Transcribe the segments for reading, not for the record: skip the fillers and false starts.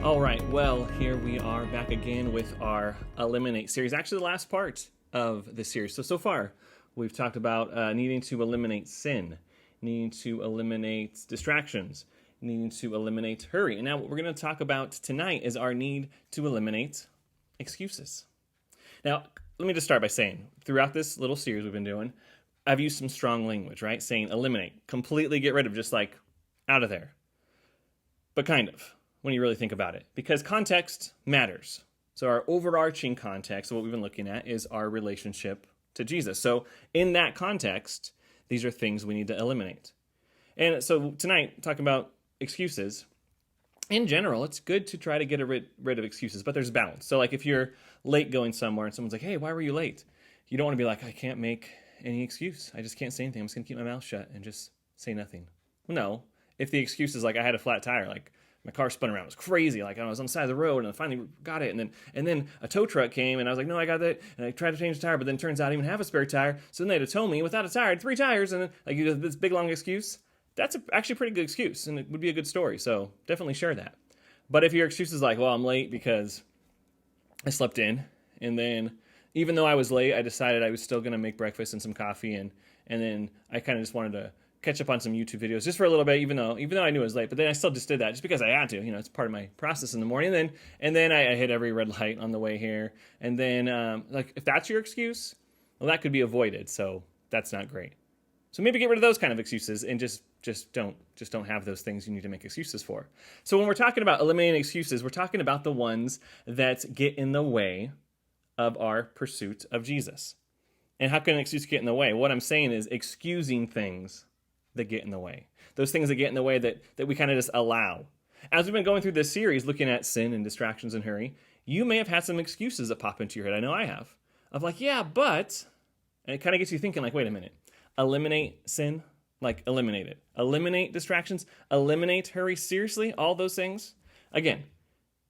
All right, well, here we are back again with our Eliminate series. Actually, the last part of the series. So far, we've talked about needing to eliminate sin, needing to eliminate distractions, needing to eliminate hurry. And now what we're going to talk about tonight is our need to eliminate excuses. Now, let me just start by saying, throughout this little series we've been doing, I've used some strong language, right? Saying eliminate, completely get rid of, just like out of there. But kind of, when you really think about it, because context matters. So our overarching context of what we've been looking at is our relationship to Jesus. So in that context, these are things we need to eliminate. And so tonight, talking about excuses, in general, it's good to try to get rid of excuses, but there's balance. So like if you're late going somewhere and someone's like, hey, why were you late? You don't want to be like, I can't make any excuse. I just can't say anything. I'm just going to keep my mouth shut and just say nothing. Well, no. If the excuse is like I had a flat tire, like my car spun around, it was crazy, like I was on the side of the road and I finally got it, and then a tow truck came and I was like, no, I got that, and I tried to change the tire, but then it turns out I didn't even have a spare tire, so then they had to tow me without a tire, I had 3 tires, and then like you have this big long excuse. That's actually a pretty good excuse, and it would be a good story, so definitely share that. But if your excuse is like, well, I'm late because I slept in, and then even though I was late, I decided I was still going to make breakfast and some coffee, and then I kind of just wanted to catch up on some YouTube videos just for a little bit, even though I knew it was late, but then I still just did that just because I had to, it's part of my process in the morning. And then I hit every red light on the way here. And then, like, if that's your excuse, well, that could be avoided. So that's not great. So maybe get rid of those kind of excuses and just don't have those things you need to make excuses for. So when we're talking about eliminating excuses, we're talking about the ones that get in the way of our pursuit of Jesus. And how can an excuse get in the way? What I'm saying is excusing things that get in the way. Those things that get in the way that we kind of just allow. As we've been going through this series looking at sin and distractions and hurry, you may have had some excuses that pop into your head. I know I have. Of like, yeah, but, and it kind of gets you thinking like, wait a minute, eliminate sin? Like eliminate it. Eliminate distractions? Eliminate hurry? Seriously? All those things? Again,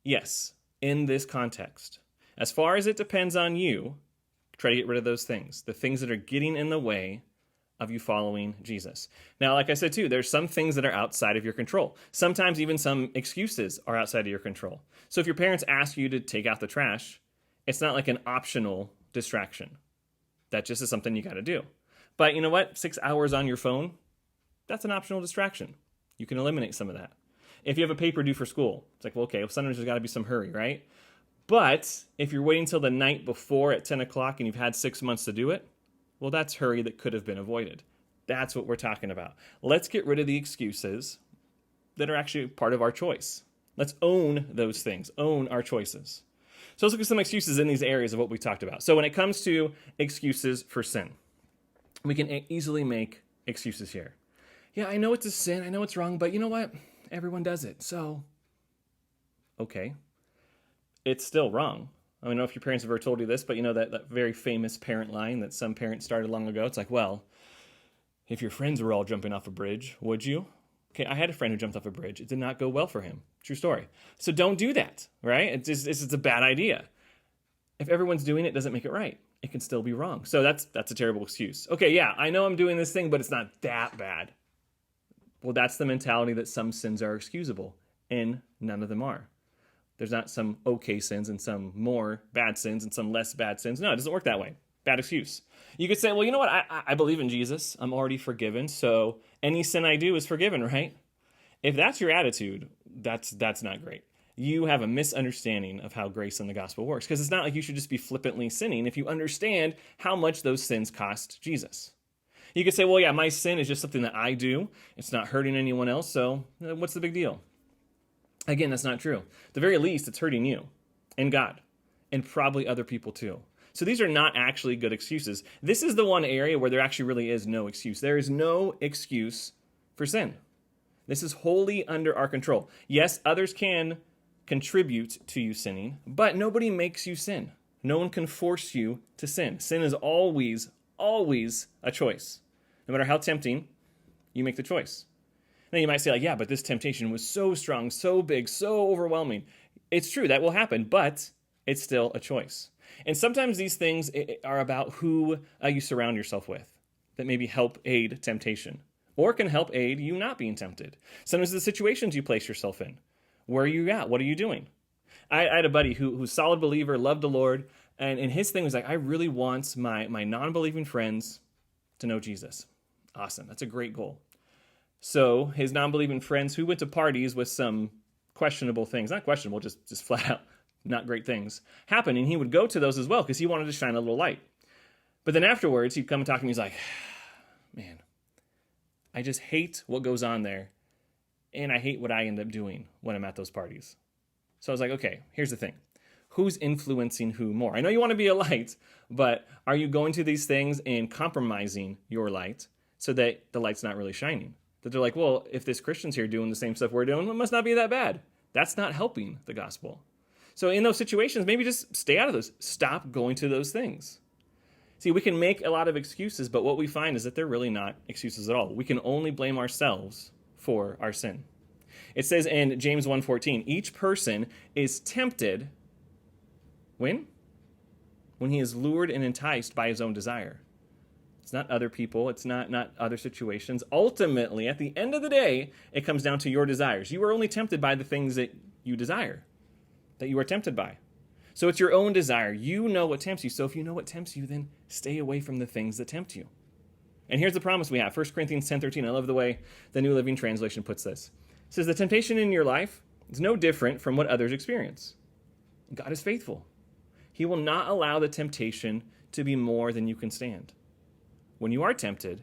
yes, in this context. As far as it depends on you, try to get rid of those things. The things that are getting in the way of you following Jesus. Now, like I said too, there's some things that are outside of your control. Sometimes even some excuses are outside of your control. So if your parents ask you to take out the trash, it's not like an optional distraction. That just is something you got to do. But you know what? 6 hours on your phone, that's an optional distraction. You can eliminate some of that. If you have a paper due for school, it's like, well, okay, sometimes there's got to be some hurry, right? But if you're waiting till the night before at 10 o'clock and you've had 6 months to do it, well, that's hurry that could have been avoided. That's what we're talking about. Let's get rid of the excuses that are actually part of our choice. Let's own those things, own our choices. So let's look at some excuses in these areas of what we talked about. So when it comes to excuses for sin, we can easily make excuses here. Yeah, I know it's a sin, I know it's wrong, but you know what? Everyone does it, so okay. It's still wrong. I don't know if your parents have ever told you this, but you know that very famous parent line that some parents started long ago. It's like, well, if your friends were all jumping off a bridge, would you? Okay, I had a friend who jumped off a bridge. It did not go well for him. True story. So don't do that, right? It's a bad idea. If everyone's doing it, doesn't make it right. It can still be wrong. So that's a terrible excuse. Okay, yeah, I know I'm doing this thing, but it's not that bad. Well, that's the mentality that some sins are excusable, and none of them are. There's not some okay sins and some more bad sins and some less bad sins. No, it doesn't work that way. Bad excuse. You could say, well, you know what? I believe in Jesus. I'm already forgiven. So any sin I do is forgiven, right? If that's your attitude, that's not great. You have a misunderstanding of how grace and the gospel works, because it's not like you should just be flippantly sinning if you understand how much those sins cost Jesus. You could say, well, yeah, my sin is just something that I do. It's not hurting anyone else. So what's the big deal? Again, that's not true. At the very least, it's hurting you and God and probably other people too. So these are not actually good excuses. This is the one area where there actually really is no excuse. There is no excuse for sin. This is wholly under our control. Yes, others can contribute to you sinning, but nobody makes you sin. No one can force you to sin. Sin is always a choice. No matter how tempting, you make the choice. Now you might say, like, yeah, but this temptation was so strong, so big, so overwhelming. It's true, that will happen, but it's still a choice. And sometimes these things are about who you surround yourself with that maybe help aid temptation or can help aid you not being tempted. Sometimes the situations you place yourself in Where are you at? What are you doing? I had a buddy who's a solid believer, loved the Lord, and his thing was like, I really want my non-believing friends to know Jesus. Awesome. That's a great goal. So his non-believing friends who went to parties with some questionable things, not questionable, just flat out not great things, happened, and he would go to those as well because he wanted to shine a little light. But then afterwards, he'd come and talk to me. He's like, man, I just hate what goes on there, and I hate what I end up doing when I'm at those parties. So I was like, okay, here's the thing. Who's influencing who more? I know you want to be a light, but are you going to these things and compromising your light so that the light's not really shining? That they're like, well, if this Christian's here doing the same stuff we're doing, it must not be that bad. That's not helping the gospel. So in those situations, maybe just stay out of those. Stop going to those things. See, we can make a lot of excuses, but what we find is that they're really not excuses at all. We can only blame ourselves for our sin. It says in James 1:14, each person is tempted when he is lured and enticed by his own desire. It's not other people. It's not other situations. Ultimately, at the end of the day, it comes down to your desires. You are only tempted by the things that you desire, that you are tempted by. So it's your own desire. You know what tempts you. So if you know what tempts you, then stay away from the things that tempt you. And here's the promise we have. 1 Corinthians 10:13. I love the way the New Living Translation puts this. It says, the temptation in your life is no different from what others experience. God is faithful. He will not allow the temptation to be more than you can stand. When you are tempted,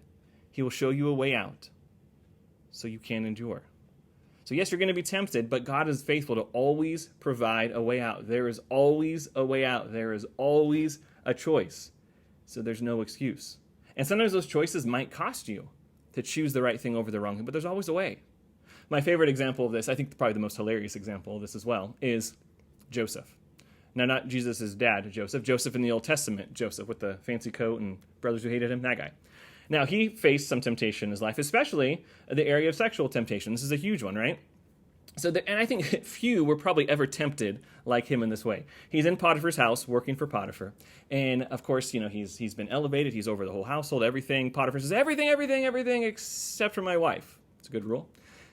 he will show you a way out so you can endure. So yes, you're going to be tempted, but God is faithful to always provide a way out. There is always a way out. There is always a choice. So there's no excuse. And sometimes those choices might cost you to choose the right thing over the wrong thing, but there's always a way. My favorite example of this, I think probably the most hilarious example of this as well, is Joseph. Now, not Jesus' dad, Joseph. Joseph in the Old Testament, Joseph with the fancy coat and brothers who hated him, that guy. Now, he faced some temptation in his life, especially the area of sexual temptation. This is a huge one, right? And I think few were probably ever tempted like him in this way. He's in Potiphar's house working for Potiphar. And, of course, he's been elevated. He's over the whole household, everything. Potiphar says, everything except for my wife. It's a good rule.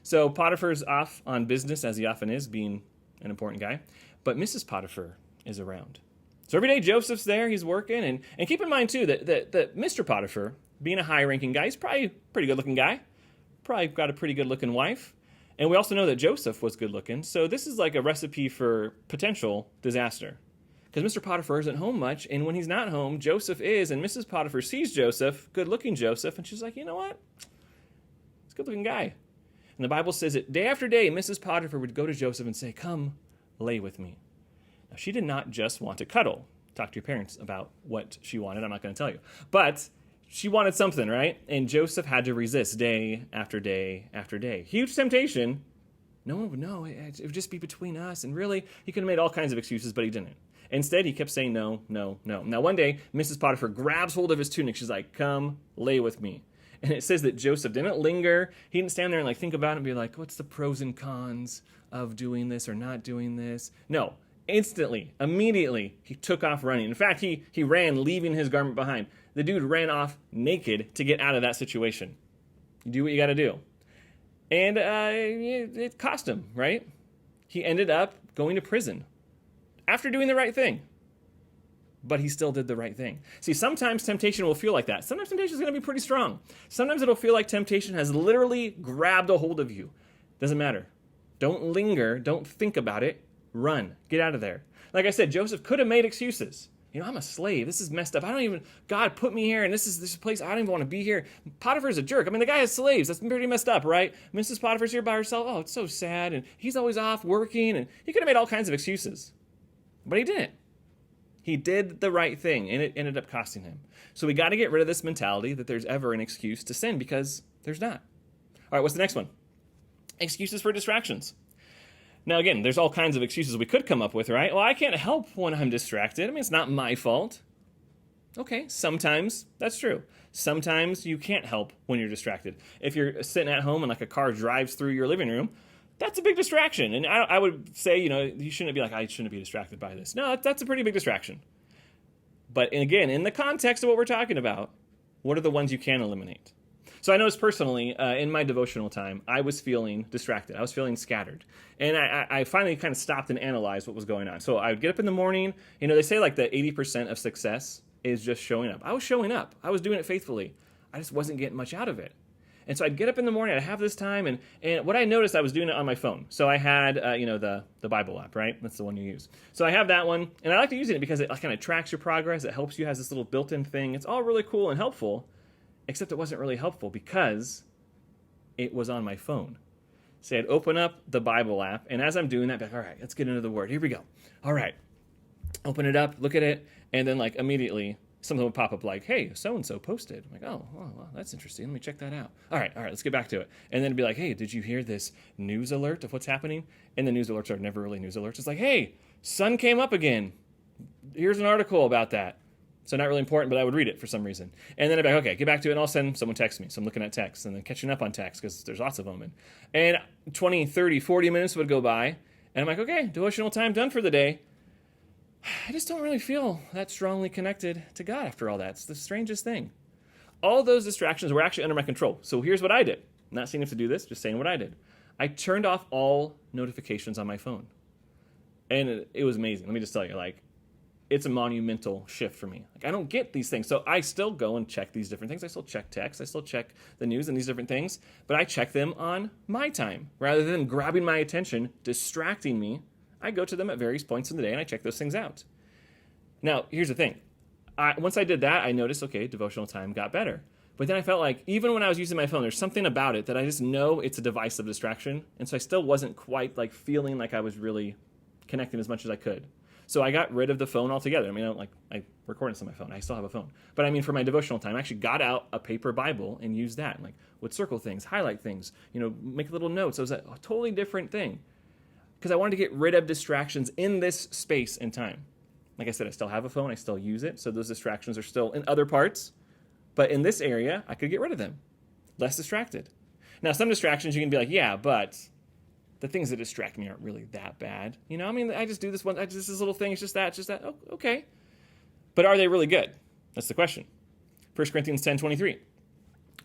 So Potiphar's off on business, as he often is, being an important guy. But Mrs. Potiphar is around. So every day Joseph's there, he's working. And keep in mind, too, that Mr. Potiphar, being a high-ranking guy, he's probably a pretty good-looking guy. Probably got a pretty good-looking wife. And we also know that Joseph was good-looking. So this is like a recipe for potential disaster. Because Mr. Potiphar isn't home much, and when he's not home, Joseph is. And Mrs. Potiphar sees Joseph, good-looking Joseph, and she's like, you know what? He's a good-looking guy. And the Bible says that day after day, Mrs. Potiphar would go to Joseph and say, come, lay with me. Now, she did not just want to cuddle. Talk to your parents about what she wanted. I'm not going to tell you. But she wanted something, right? And Joseph had to resist day after day after day. Huge temptation. No one would know. It would just be between us. And really, he could have made all kinds of excuses, but he didn't. Instead, he kept saying no, no, no. Now, one day, Mrs. Potiphar grabs hold of his tunic. She's like, come, lay with me. And it says that Joseph didn't linger. He didn't stand there and think about it and be like, what's the pros and cons of doing this or not doing this? No. Instantly, immediately, he took off running. In fact, he ran, leaving his garment behind. The dude ran off naked to get out of that situation. You do what you got to do. And it cost him, right? He ended up going to prison after doing the right thing. But he still did the right thing. See, sometimes temptation will feel like that. Sometimes temptation is going to be pretty strong. Sometimes it'll feel like temptation has literally grabbed a hold of you. Doesn't matter. Don't linger. Don't think about it. Run. Get out of there. Like I said, Joseph could have made excuses. I'm a slave. This is messed up. God put me here, and this is a place I don't even want to be here. Potiphar's a jerk. The guy has slaves. That's pretty messed up, right? Mrs. Potiphar's here by herself. Oh, it's so sad. And he's always off working. And he could have made all kinds of excuses. But he didn't. He did the right thing, and it ended up costing him. So we got to get rid of this mentality that there's ever an excuse to sin, because there's not. All right, what's the next one? Excuses for distractions. Now, again, there's all kinds of excuses we could come up with, right? Well, I can't help when I'm distracted. It's not my fault. Okay, sometimes that's true. Sometimes you can't help when you're distracted. If you're sitting at home and a car drives through your living room, that's a big distraction. And I would say, you shouldn't be like, I shouldn't be distracted by this. No, that's a pretty big distraction. But again, in the context of what we're talking about, what are the ones you can eliminate? So I noticed personally, in my devotional time, I was feeling distracted. I was feeling scattered. And I finally kind of stopped and analyzed what was going on. So I would get up in the morning. They say like that 80% of success is just showing up. I was showing up. I was doing it faithfully. I just wasn't getting much out of it. And so I'd get up in the morning, I'd have this time, and what I noticed, I was doing it on my phone. So I had, the Bible app, right? That's the one you use. So I have that one, and I like to use it because it kind of tracks your progress. It helps you, has this little built-in thing. It's all really cool and helpful, except it wasn't really helpful because it was on my phone. So I'd open up the Bible app, and as I'm doing that, I'd be like, all right, let's get into the Word. Here we go. All right. Open it up, look at it, and then like immediately something would pop up like, hey, so-and-so posted. I'm like, oh, well, that's interesting. Let me check that out. All right, let's get back to it. And then it'd be like, hey, did you hear this news alert of what's happening? And the news alerts are never really news alerts. It's like, hey, sun came up again. Here's an article about that. So not really important, but I would read it for some reason. And then I'd be like, okay, get back to it. And all of a sudden, someone texts me. So I'm looking at texts and then catching up on texts because there's lots of them. And 20, 30, 40 minutes would go by. And I'm like, okay, devotional time done for the day. I just don't really feel that strongly connected to God after all that. It's the strangest thing. All those distractions were actually under my control. So here's what I did. I'm not saying you have to do this, just saying what I did. I turned off all notifications on my phone. And it was amazing. Let me just tell you, it's a monumental shift for me. I don't get these things. So I still go and check these different things. I still check text. I still check the news and these different things. But I check them on my time. Rather than grabbing my attention, distracting me, I go to them at various points in the day and I check those things out. Now, here's the thing. Once I did that, I noticed, okay, devotional time got better. But then I felt like even when I was using my phone, there's something about it that I just know it's a device of distraction. And so I still wasn't quite feeling like I was really connecting as much as I could. So I got rid of the phone altogether. I record this on my phone. I still have a phone. But for my devotional time, I actually got out a paper Bible and used that. And would circle things, highlight things, make little notes. It was a totally different thing. Because I wanted to get rid of distractions in this space and time. Like I said, I still have a phone. I still use it. So those distractions are still in other parts. But in this area, I could get rid of them. Less distracted. Now, some distractions you can be like, yeah, but the things that distract me aren't really that bad. I just do this one. This little thing. It's just that. Oh, okay. But are they really good? That's the question. 1 Corinthians 10:23.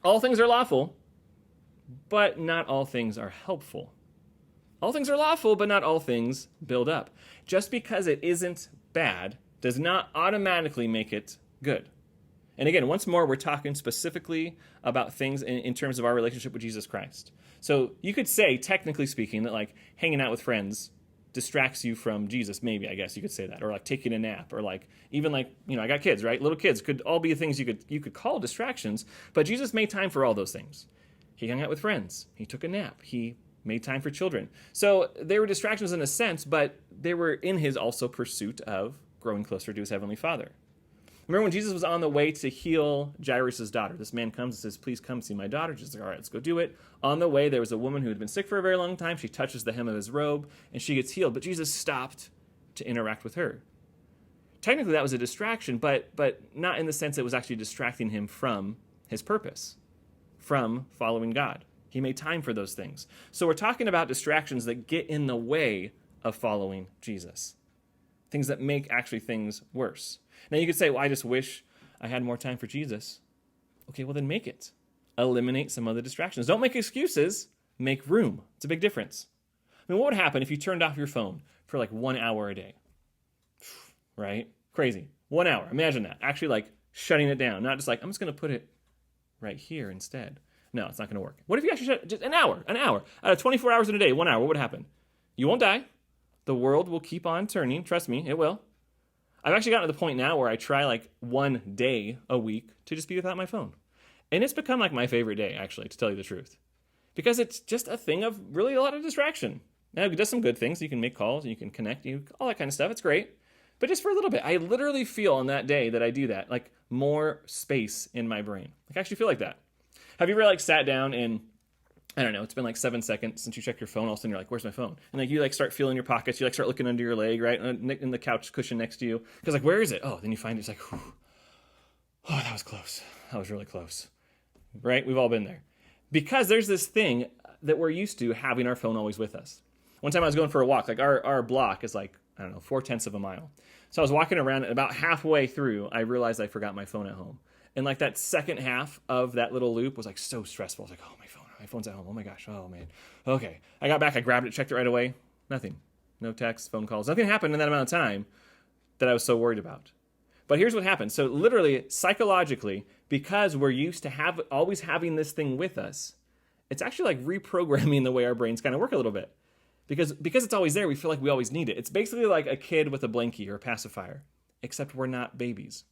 All things are lawful, but not all things are helpful. All things are lawful, but not all things build up. Just because it isn't bad does not automatically make it good. And again, once more, we're talking specifically about things in terms of our relationship with Jesus Christ. So you could say, technically speaking, that hanging out with friends distracts you from Jesus. Maybe, I guess you could say that. Or taking a nap. Or even I got kids, right? Little kids could all be things you could call distractions. But Jesus made time for all those things. He hung out with friends. He took a nap. He made time for children. So they were distractions in a sense, but they were in his also pursuit of growing closer to his heavenly Father. Remember when Jesus was on the way to heal Jairus' daughter? This man comes and says, please come see my daughter. Jesus is like, all right, let's go do it. On the way, there was a woman who had been sick for a very long time. She touches the hem of his robe, and she gets healed. But Jesus stopped to interact with her. Technically, that was a distraction, but not in the sense that it was actually distracting him from his purpose, from following God. He made time for those things. So we're talking about distractions that get in the way of following Jesus. Things that make actually things worse. Now you could say, well, I just wish I had more time for Jesus. Okay, well then make it. Eliminate some of the distractions. Don't make excuses. Make room. It's a big difference. What would happen if you turned off your phone for 1 hour a day? Right? Crazy. 1 hour. Imagine that. Actually shutting it down. Not just I'm just going to put it right here instead. No, it's not going to work. What if you actually shut just an hour? Out of 24 hours in a day, 1 hour, what would happen? You won't die. The world will keep on turning. Trust me, it will. I've actually gotten to the point now where I try 1 day a week to just be without my phone. And it's become my favorite day, actually, to tell you the truth. Because it's just a thing of really a lot of distraction. Now, it does some good things. You can make calls, and you can connect, all that kind of stuff. It's great. But just for a little bit. I literally feel on that day that I do that, more space in my brain. I actually feel like that. Have you ever sat down and, I don't know, it's been 7 seconds since you checked your phone, all of a sudden you're where's my phone? And you start feeling your pockets, you start looking under your leg, right? In the couch cushion next to you. Because where is it? Oh, then you find it, it's whew. Oh, that was close. That was really close. Right? We've all been there. Because there's this thing that we're used to having our phone always with us. One time I was going for a walk, our block is 4/10 of a mile. So I was walking around and about halfway through, I realized I forgot my phone at home. And like that second half of that little loop was like so stressful. I was like, oh, my phone's at home. Oh my gosh. Oh man. Okay. I got back. I grabbed it, checked it right away. Nothing. No texts, phone calls. Nothing happened in that amount of time that I was so worried about. But here's what happened. So literally, psychologically, because we're used to always having this thing with us, it's actually like reprogramming the way our brains kind of work a little bit. Because it's always there, we feel like we always need it. It's basically like a kid with a blankie or a pacifier, except we're not babies.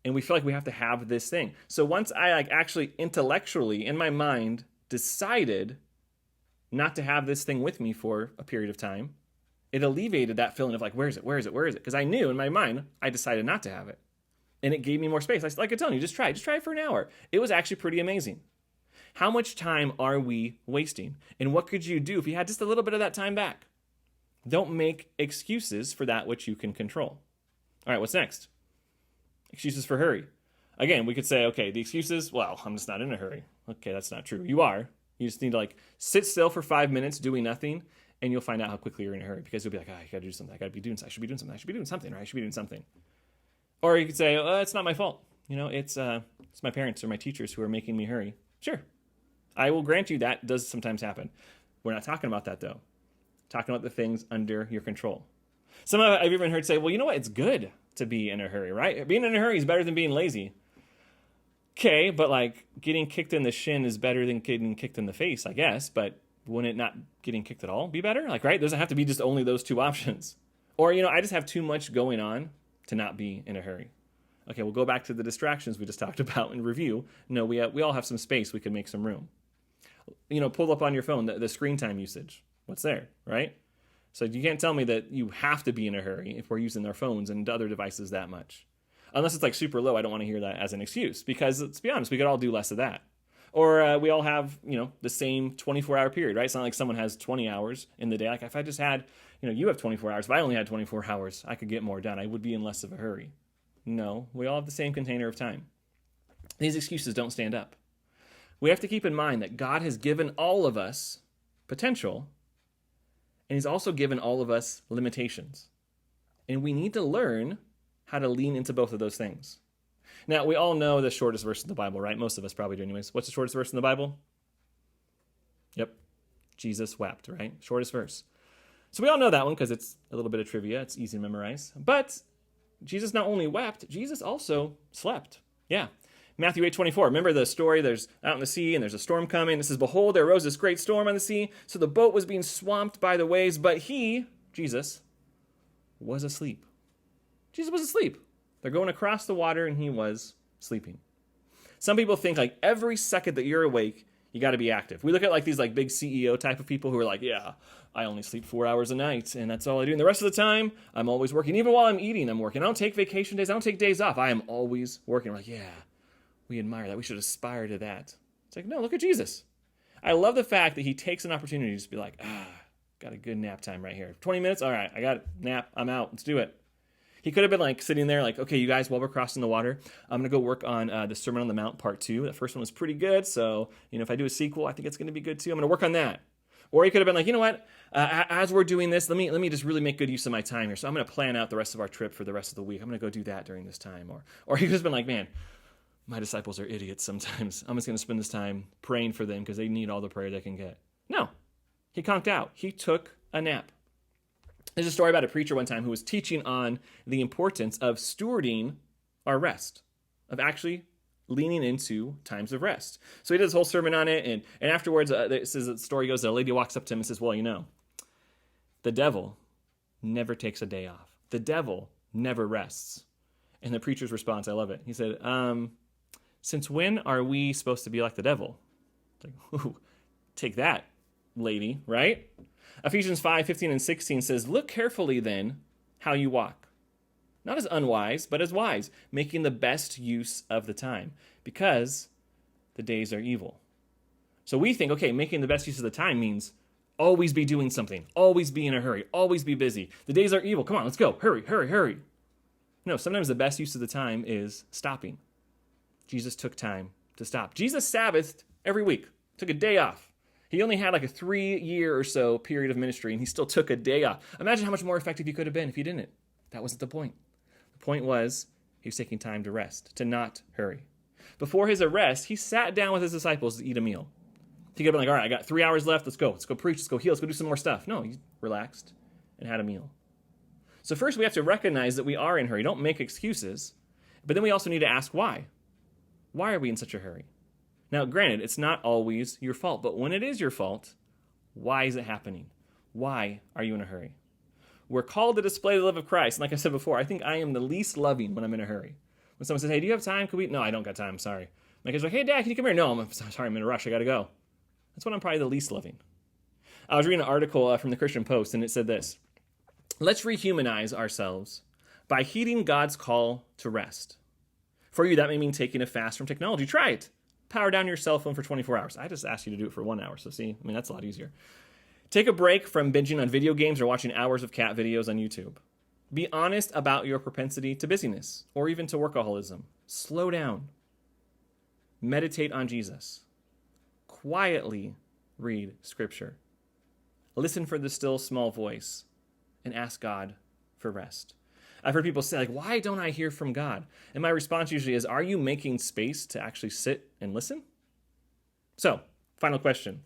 And we feel like we have to have this thing. So once I like actually intellectually, in my mind, decided not to have this thing with me for a period of time, it alleviated that feeling of like, where is it? Because I knew in my mind, I decided not to have it. And it gave me more space. Like I told you, just try it for an hour. It was actually pretty amazing. How much time are we wasting? And what could you do if you had just a little bit of that time back? Don't make excuses for that which you can control. All right, what's next? Excuses for hurry. Again, we could say, okay, the excuses, well, I'm just not in a hurry. Okay, that's not true. You are. You just need to like sit still for 5 minutes doing nothing, and you'll find out how quickly you're in a hurry, because you'll be like, I gotta do something. I should be doing something, or I should be doing something. Or you could say, it's not my fault. It's my parents or my teachers who are making me hurry. Sure. I will grant you that does sometimes happen. We're not talking about that, though. Talking about the things under your control. Some of I've even heard say, well, you know what? It's good to be in a hurry, right? Being in a hurry is better than being lazy. Okay, but like getting kicked in the shin is better than getting kicked in the face, I guess. But wouldn't it not getting kicked at all be better? Like, right? Doesn't have to be just only those two options. Or, I just have too much going on to not be in a hurry. Okay, we'll go back to the distractions we just talked about in review. No, we all have some space. We can make some room. Pull up on your phone, the screen time usage. What's there, right? So you can't tell me that you have to be in a hurry if we're using our phones and other devices that much. Unless it's like super low, I don't want to hear that as an excuse, because let's be honest, we could all do less of that. Or we all have, the same 24-hour period, right? It's not like someone has 20 hours in the day. Like if I just had, you have 24 hours. If I only had 24 hours, I could get more done. I would be in less of a hurry. No, we all have the same container of time. These excuses don't stand up. We have to keep in mind that God has given all of us potential, and he's also given all of us limitations. And we need to learn how to lean into both of those things. Now, we all know the shortest verse in the Bible, right? Most of us probably do anyways. What's the shortest verse in the Bible? Yep. Jesus wept, right? Shortest verse. So we all know that one because it's a little bit of trivia. It's easy to memorize. But Jesus not only wept, Jesus also slept. Yeah. Matthew 8:24. Remember the story? There's out in the sea and there's a storm coming. It says, behold, there arose this great storm on the sea. So the boat was being swamped by the waves, but he, Jesus, was asleep. Jesus was asleep. They're going across the water and he was sleeping. Some people think like every second that you're awake, you got to be active. We look at like these like big CEO type of people who are like, yeah, I only sleep 4 hours a night and that's all I do. And the rest of the time, I'm always working. Even while I'm eating, I'm working. I don't take vacation days. I don't take days off. I am always working. We're like, yeah, we admire that. We should aspire to that. It's like, no, look at Jesus. I love the fact that he takes an opportunity to just be like, got a good nap time right here. 20 minutes? All right, I got it. Nap. I'm out. Let's do it. He could have been like sitting there like, okay, you guys, while we're crossing the water, I'm going to go work on the Sermon on the Mount part 2. That first one was pretty good. So, if I do a sequel, I think it's going to be good too. I'm going to work on that. Or he could have been like, you know what, as we're doing this, let me just really make good use of my time here. So I'm going to plan out the rest of our trip for the rest of the week. I'm going to go do that during this time. Or he could have been like, man, my disciples are idiots sometimes. I'm just going to spend this time praying for them because they need all the prayer they can get. No, he conked out. He took a nap. There's a story about a preacher one time who was teaching on the importance of stewarding our rest, of actually leaning into times of rest. So he did this whole sermon on it, and afterwards, the story goes that a lady walks up to him and says, well, the devil never takes a day off. The devil never rests. And the preacher's response, I love it. He said, since when are we supposed to be like the devil? It's like, ooh, take that, lady, right? Ephesians 5:15 and 16 says, look carefully then how you walk. Not as unwise, but as wise, making the best use of the time, because the days are evil. So we think, okay, making the best use of the time means always be doing something, always be in a hurry, always be busy. The days are evil. Come on, let's go. Hurry, hurry, hurry. No, sometimes the best use of the time is stopping. Jesus took time to stop. Jesus Sabbathed every week, took a day off. He only had like a 3-year or so period of ministry, and he still took a day off. Imagine how much more effective he could have been if he didn't. That wasn't the point. The point was he was taking time to rest, to not hurry. Before his arrest, he sat down with his disciples to eat a meal. He could have been like, all right, I got 3 hours left. Let's go preach. Let's go heal. Let's go do some more stuff. No, he relaxed and had a meal. So first we have to recognize that we are in a hurry. Don't make excuses. But then we also need to ask why. Why are we in such a hurry? Now, granted, it's not always your fault, but when it is your fault, why is it happening? Why are you in a hurry? We're called to display the love of Christ. And like I said before, I think I am the least loving when I'm in a hurry. When someone says, hey, do you have time? Could we? No, I don't got time. Sorry. My kid's like, hey, Dad, can you come here? No, I'm sorry. I'm in a rush. I got to go. That's when I'm probably the least loving. I was reading an article from the Christian Post, and it said this: let's rehumanize ourselves by heeding God's call to rest. For you, that may mean taking a fast from technology. Try it. Power down your cell phone for 24 hours. I just asked you to do it for 1 hour. So see, that's a lot easier. Take a break from binging on video games or watching hours of cat videos on YouTube. Be honest about your propensity to busyness or even to workaholism. Slow down. Meditate on Jesus. Quietly read Scripture. Listen for the still small voice and ask God for rest. I've heard people say, like, why don't I hear from God? And my response usually is, are you making space to actually sit and listen? So, final question.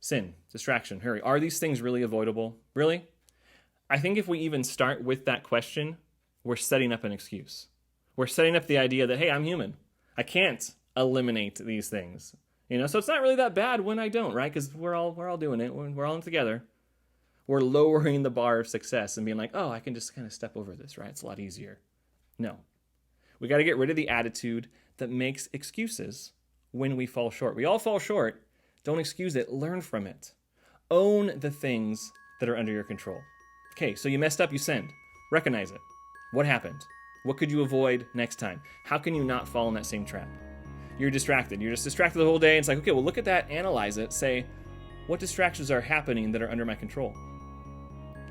Sin, distraction, hurry. Are these things really avoidable? Really? I think if we even start with that question, we're setting up an excuse. We're setting up the idea that, hey, I'm human. I can't eliminate these things. So it's not really that bad when I don't, right? Because we're all doing it. We're all in together. We're lowering the bar of success and being like, oh, I can just kind of step over this, right? It's a lot easier. No. We got to get rid of the attitude that makes excuses when we fall short. We all fall short. Don't excuse it. Learn from it. Own the things that are under your control. Okay, so you messed up, you sinned. Recognize it. What happened? What could you avoid next time? How can you not fall in that same trap? You're distracted. You're just distracted the whole day. It's like, okay, well, look at that, analyze it, say, what distractions are happening that are under my control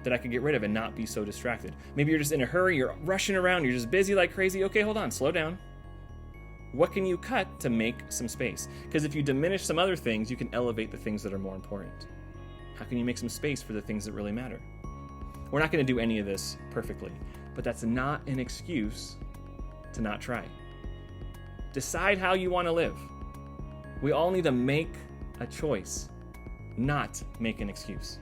that I could get rid of and not be so distracted? Maybe you're just in a hurry, you're rushing around, you're just busy like crazy. Okay, hold on, slow down. What can you cut to make some space? Because if you diminish some other things, you can elevate the things that are more important. How can you make some space for the things that really matter? We're not going to do any of this perfectly, but that's not an excuse to not try. Decide how you want to live. We all need to make a choice, not make an excuse.